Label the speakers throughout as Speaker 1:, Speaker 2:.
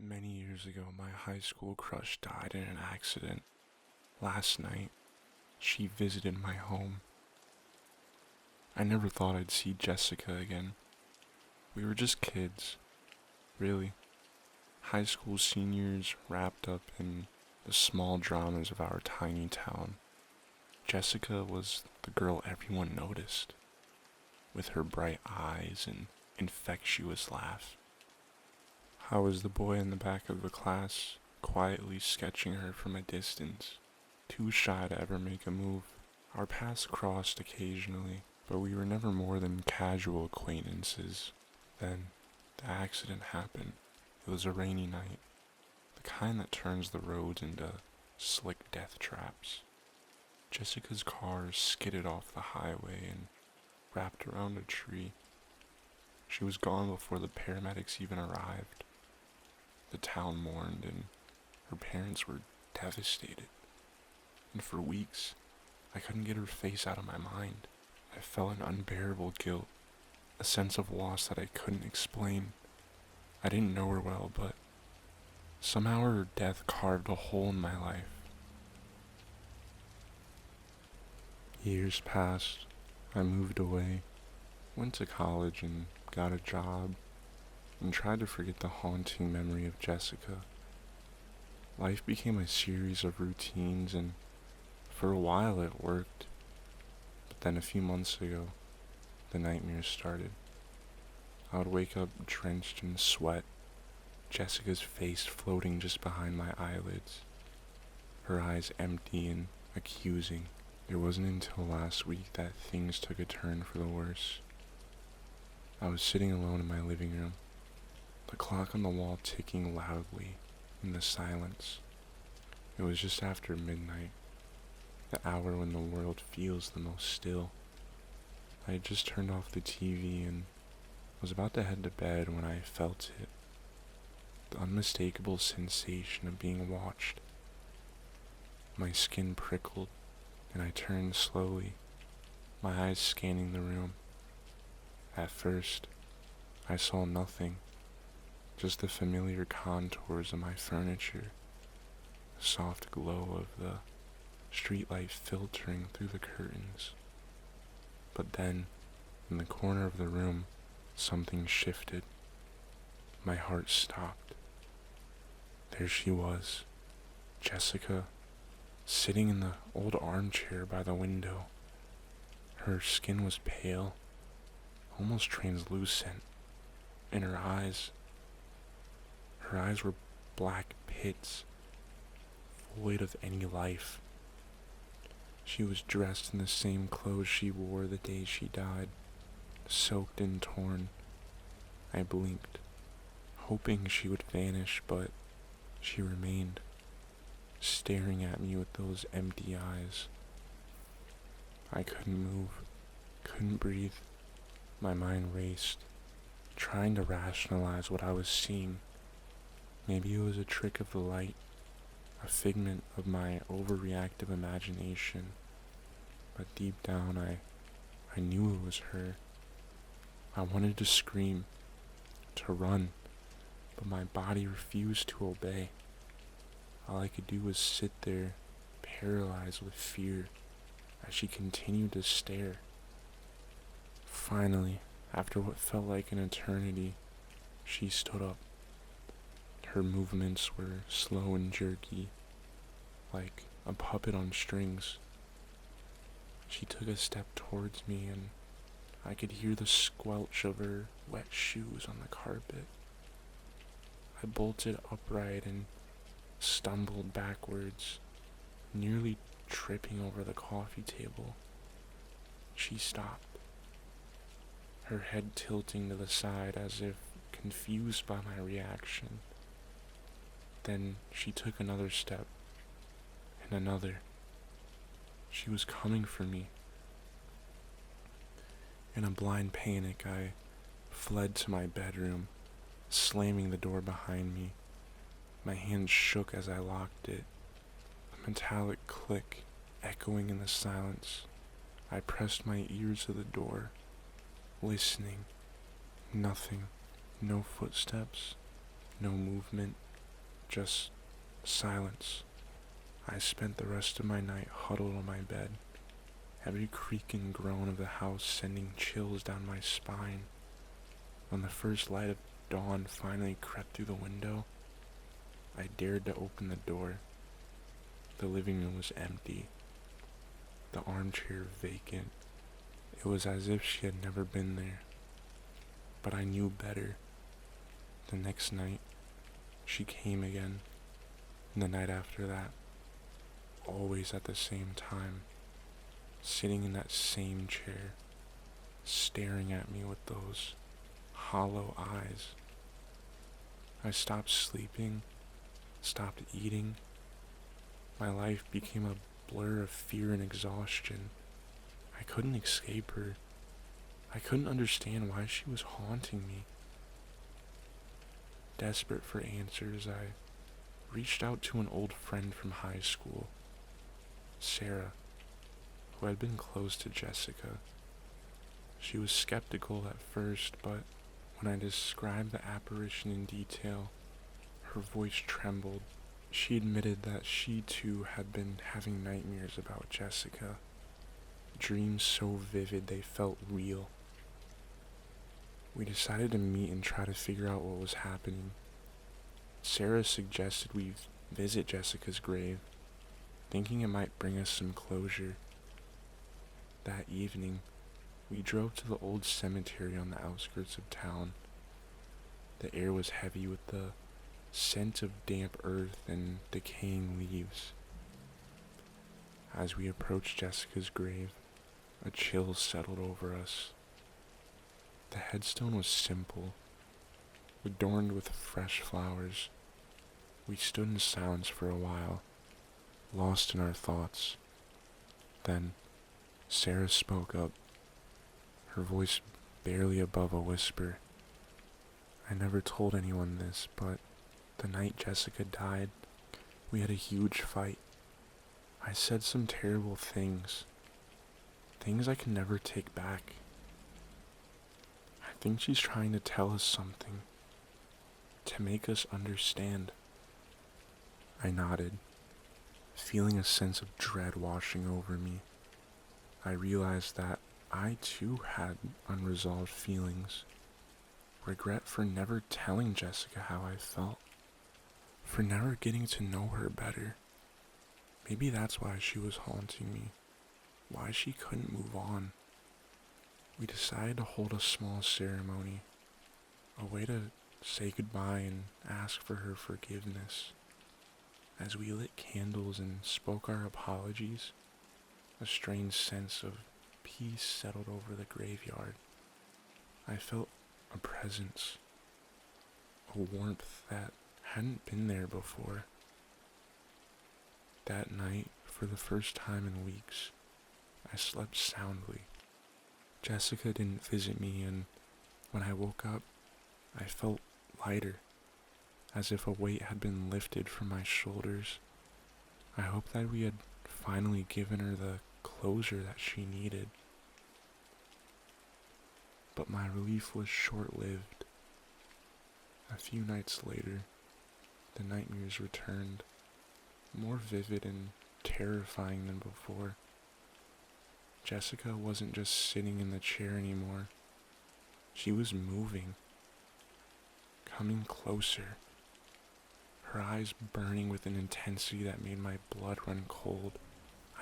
Speaker 1: Many years ago, my high school crush died in an accident. Last night, she visited my home. I never thought I'd see Jessica again. We were just kids, really. High school seniors wrapped up in the small dramas of our tiny town. Jessica was the girl everyone noticed, with her bright eyes and infectious laugh. I was the boy in the back of the class, quietly sketching her from a distance, too shy to ever make a move. Our paths crossed occasionally, but we were never more than casual acquaintances. Then, the accident happened. It was a rainy night, the kind that turns the roads into slick death traps. Jessica's car skidded off the highway and wrapped around a tree. She was gone before the paramedics even arrived. The town mourned, and her parents were devastated. And for weeks, I couldn't get her face out of my mind. I felt an unbearable guilt, a sense of loss that I couldn't explain. I didn't know her well, but somehow her death carved a hole in my life. Years passed. I moved away, went to college and got a job, and tried to forget the haunting memory of Jessica. Life became a series of routines, and for a while it worked. But then a few months ago, the nightmares started. I would wake up drenched in sweat, Jessica's face floating just behind my eyelids, her eyes empty and accusing. It wasn't until last week that things took a turn for the worse. I was sitting alone in my living room, the clock on the wall ticking loudly in the silence. It was just after midnight, the hour when the world feels the most still. I had just turned off the TV and was about to head to bed when I felt it. The unmistakable sensation of being watched. My skin prickled, and I turned slowly, my eyes scanning the room. At first, I saw nothing, just the familiar contours of my furniture, the soft glow of the streetlight filtering through the curtains. But then, in the corner of the room, something shifted. My heart stopped. There she was, Jessica, sitting in the old armchair by the window. Her skin was pale, almost translucent, and her eyes were black pits, void of any life. She was dressed in the same clothes she wore the day she died, soaked and torn. I blinked, hoping she would vanish, but she remained, staring at me with those empty eyes. I couldn't move, couldn't breathe. My mind raced, trying to rationalize what I was seeing. Maybe it was a trick of the light, a figment of my overreactive imagination, but deep down I knew it was her. I wanted to scream, to run, but my body refused to obey. All I could do was sit there, paralyzed with fear, as she continued to stare. Finally, after what felt like an eternity, she stood up. Her movements were slow and jerky, like a puppet on strings. She took a step towards me, and I could hear the squelch of her wet shoes on the carpet. I bolted upright and stumbled backwards, nearly tripping over the coffee table. She stopped, her head tilting to the side as if confused by my reaction. Then she took another step, and another. She was coming for me. In a blind panic, I fled to my bedroom, slamming the door behind me. My hand shook as I locked it, a metallic click echoing in the silence. I pressed my ears to the door, listening. Nothing. No footsteps. No movement. just silence. I spent the rest of my night huddled on my bed, every creak and groan of the house sending chills down my spine. When the first light of dawn finally crept through the window, I dared to open the door. The living room was empty, the armchair vacant. It was as if she had never been there. But I knew better. The next night, she came again, and the night after that, always at the same time, sitting in that same chair, staring at me with those hollow eyes. I stopped sleeping, stopped eating. My life became a blur of fear and exhaustion. I couldn't escape her. I couldn't understand why she was haunting me. Desperate for answers, I reached out to an old friend from high school, Sarah, who had been close to Jessica. She was skeptical at first, but when I described the apparition in detail, her voice trembled. She admitted that she too had been having nightmares about Jessica, dreams so vivid they felt real. We decided to meet and try to figure out what was happening. Sarah suggested we visit Jessica's grave, thinking it might bring us some closure. That evening, we drove to the old cemetery on the outskirts of town. The air was heavy with the scent of damp earth and decaying leaves. As we approached Jessica's grave, a chill settled over us. The headstone was simple, adorned with fresh flowers. We stood in silence for a while, lost in our thoughts. Then, Sarah spoke up, her voice barely above a whisper. I never told anyone this, but the night Jessica died, we had a huge fight. I said some terrible things I can never take back. I think she's trying to tell us something, to make us understand. I nodded, feeling a sense of dread washing over me. I realized that I too had unresolved feelings. Regret for never telling Jessica how I felt, for never getting to know her better. Maybe that's why she was haunting me, why she couldn't move on. We decided to hold a small ceremony, a way to say goodbye and ask for her forgiveness. As we lit candles and spoke our apologies, a strange sense of peace settled over the graveyard. I felt a presence, a warmth that hadn't been there before. That night, for the first time in weeks, I slept soundly. Jessica didn't visit me, and when I woke up, I felt lighter, as if a weight had been lifted from my shoulders. I hoped that we had finally given her the closure that she needed. But my relief was short-lived. A few nights later, the nightmares returned, more vivid and terrifying than before. Jessica wasn't just sitting in the chair anymore. She was moving, coming closer, her eyes burning with an intensity that made my blood run cold.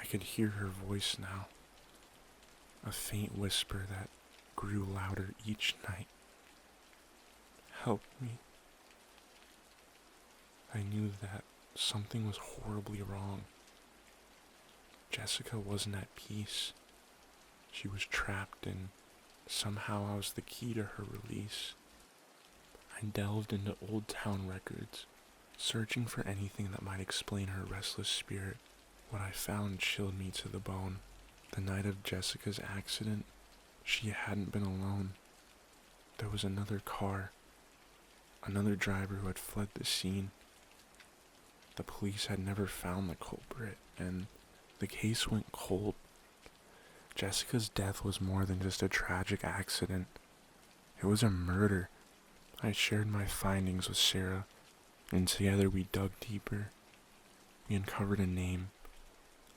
Speaker 1: I could hear her voice now, a faint whisper that grew louder each night. Help me. I knew that something was horribly wrong. Jessica wasn't at peace. She was trapped, and somehow I was the key to her release. I delved into old town records, searching for anything that might explain her restless spirit. What I found chilled me to the bone. The night of Jessica's accident, she hadn't been alone. There was another car, another driver who had fled the scene. The police had never found the culprit, and the case went cold. Jessica's death was more than just a tragic accident. It was a murder. I shared my findings with Sarah, And together we dug deeper. We uncovered a name,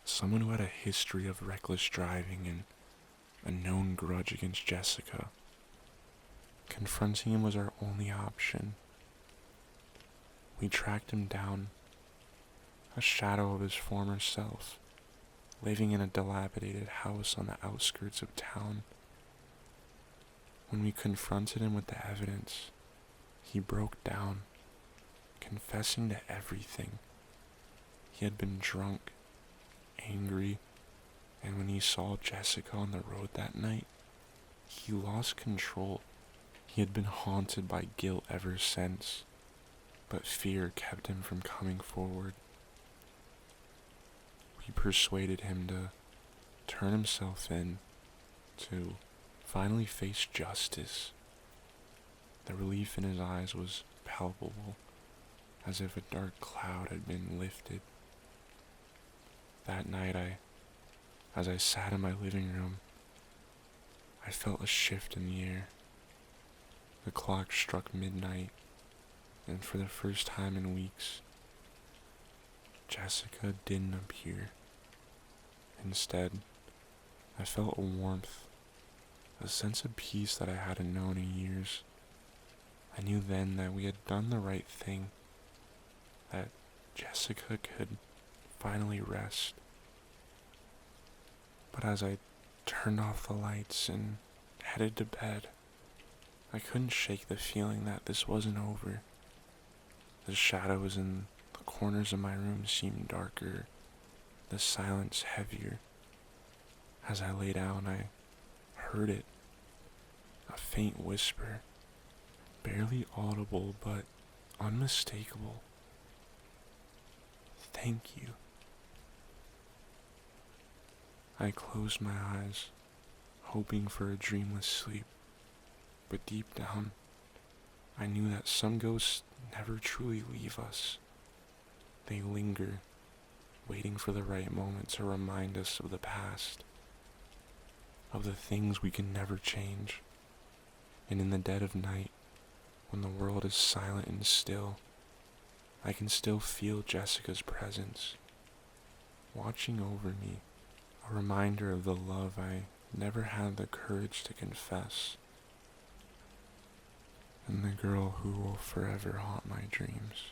Speaker 1: someone who had a history of reckless driving and a known grudge against Jessica. Confronting him was our only option. We tracked him down, a shadow of his former self, living in a dilapidated house on the outskirts of town. When we confronted him with the evidence, he broke down, confessing to everything. He had been drunk, angry, and when he saw Jessica on the road that night, he lost control. He had been haunted by guilt ever since, but fear kept him from coming forward. We persuaded him to turn himself in, to finally face justice. The relief in his eyes was palpable, as if a dark cloud had been lifted. That night, as I sat in my living room, I felt a shift in the air. The clock struck midnight, and for the first time in weeks, Jessica didn't appear. Instead, I felt a warmth, a sense of peace that I hadn't known in years. I knew then that we had done the right thing, that Jessica could finally rest. But as I turned off the lights and headed to bed, I couldn't shake the feeling that this wasn't over. The shadows in the corners of my room seemed darker, the silence heavier. As I lay down, I heard it, a faint whisper, barely audible but unmistakable. Thank you. I closed my eyes, hoping for a dreamless sleep, but deep down, I knew that some ghosts never truly leave us. They linger, waiting for the right moment to remind us of the past, of the things we can never change. And in the dead of night, when the world is silent and still, I can still feel Jessica's presence, watching over me, a reminder of the love I never had the courage to confess, and the girl who will forever haunt my dreams.